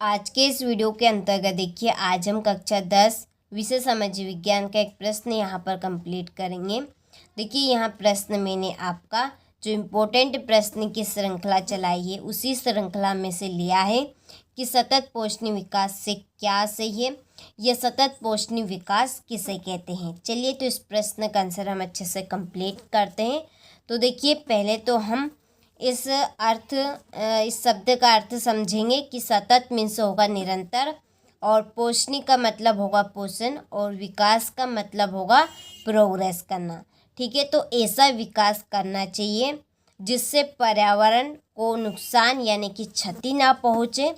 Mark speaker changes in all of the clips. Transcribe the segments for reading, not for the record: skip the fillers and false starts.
Speaker 1: आज के इस वीडियो के अंतर्गत देखिए, आज हम कक्षा 10 विषय सामाजिक विज्ञान का एक प्रश्न यहाँ पर कंप्लीट करेंगे। देखिए, यहाँ प्रश्न मैंने आपका जो इम्पोर्टेंट प्रश्न की श्रृंखला चलाई है उसी श्रृंखला में से लिया है कि सतत पोषणीय विकास से क्या सही है, यह सतत पोषणीय विकास किसे कहते हैं। चलिए तो इस प्रश्न का आंसर हम अच्छे से कंप्लीट करते हैं। तो देखिए, पहले तो हम इस शब्द का अर्थ समझेंगे कि सतत मीन्स होगा निरंतर, और पोषणी का मतलब होगा पोषण, और विकास का मतलब होगा प्रोग्रेस करना। ठीक है, तो ऐसा विकास करना चाहिए जिससे पर्यावरण को नुकसान यानी कि क्षति ना पहुँचे।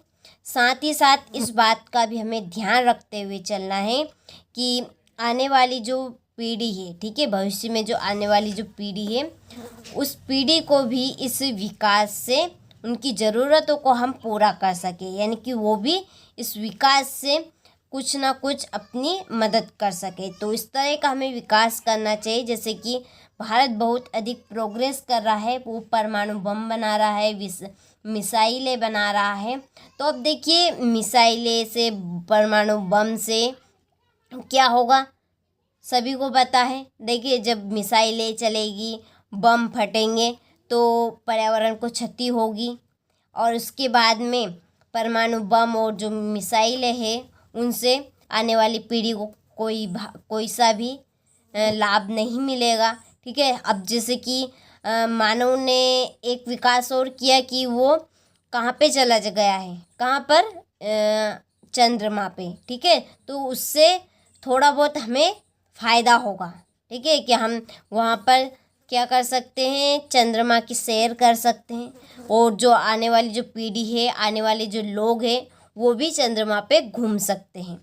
Speaker 1: साथ ही साथ इस बात का भी हमें ध्यान रखते हुए चलना है कि आने वाली जो पीढ़ी है, ठीक है, भविष्य में जो आने वाली जो पीढ़ी है उस पीढ़ी को भी इस विकास से उनकी ज़रूरतों को हम पूरा कर सके, यानी कि वो भी इस विकास से कुछ ना कुछ अपनी मदद कर सके। तो इस तरह का हमें विकास करना चाहिए। जैसे कि भारत बहुत अधिक प्रोग्रेस कर रहा है, वो परमाणु बम बना रहा है, मिसाइलें बना रहा है। तो अब देखिए, मिसाइलें से, परमाणु बम से क्या होगा सभी को पता है। देखिए, जब मिसाइलें चलेगी, बम फटेंगे तो पर्यावरण को क्षति होगी, और उसके बाद में परमाणु बम और जो मिसाइलें हैं उनसे आने वाली पीढ़ी को कोई सा भी लाभ नहीं मिलेगा। ठीक है, अब जैसे कि मानव ने एक विकास और किया कि वो कहाँ पे चला गया है, कहाँ पर, चंद्रमा पे। ठीक है, तो उससे थोड़ा बहुत हमें फ़ायदा होगा। ठीक है, कि हम वहाँ पर क्या कर सकते हैं, चंद्रमा की सैर कर सकते हैं, और जो आने वाली जो पीढ़ी है, आने वाले जो लोग हैं, वो भी चंद्रमा पे घूम सकते हैं।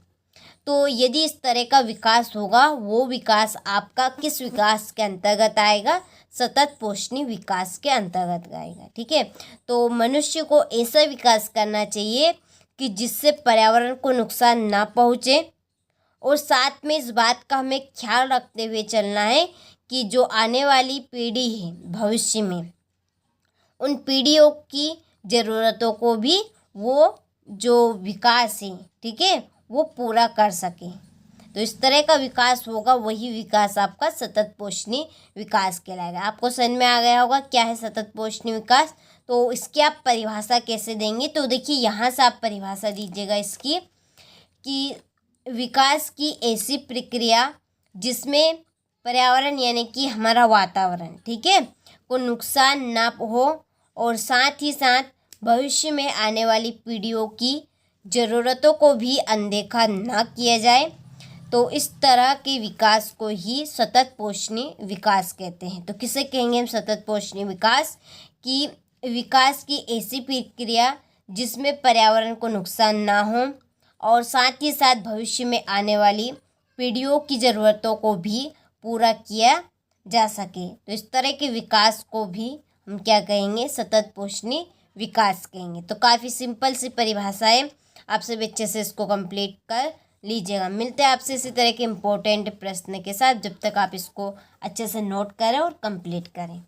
Speaker 1: तो यदि इस तरह का विकास होगा, वो विकास आपका किस विकास के अंतर्गत आएगा, सतत पोषणीय विकास के अंतर्गत आएगा। ठीक है, तो मनुष्य को ऐसा विकास करना चाहिए कि जिससे पर्यावरण को नुकसान ना पहुँचे, और साथ में इस बात का हमें ख्याल रखते हुए चलना है कि जो आने वाली पीढ़ी है भविष्य में, उन पीढ़ियों की ज़रूरतों को भी वो जो विकास है, ठीक है, वो पूरा कर सके। तो इस तरह का विकास होगा, वही विकास आपका सतत पोषणीय विकास कहलाएगा। आपको समझ में आ गया होगा क्या है सतत पोषणीय विकास। तो इसकी आप परिभाषा कैसे देंगे, तो देखिए, यहाँ से आप परिभाषा दीजिएगा इसकी कि विकास की ऐसी प्रक्रिया जिसमें पर्यावरण यानी कि हमारा वातावरण, ठीक है, को नुकसान ना हो, और साथ ही साथ भविष्य में आने वाली पीढ़ियों की ज़रूरतों को भी अनदेखा ना किया जाए। तो इस तरह के विकास को ही सतत पोषणीय विकास कहते हैं। तो किसे कहेंगे हम सतत पोषणीय विकास, कि विकास की ऐसी प्रक्रिया जिसमें पर्यावरण को नुकसान ना हो, और साथ ही साथ भविष्य में आने वाली पीढ़ियों की ज़रूरतों को भी पूरा किया जा सके। तो इस तरह के विकास को भी हम क्या कहेंगे, सतत पोषणीय विकास कहेंगे। तो काफ़ी सिंपल सी परिभाषा है, आप सब अच्छे से इसको कंप्लीट कर लीजिएगा। मिलते हैं आपसे इसी तरह के इम्पोर्टेंट प्रश्न के साथ। जब तक आप इसको अच्छे से नोट करें और कंप्लीट करें।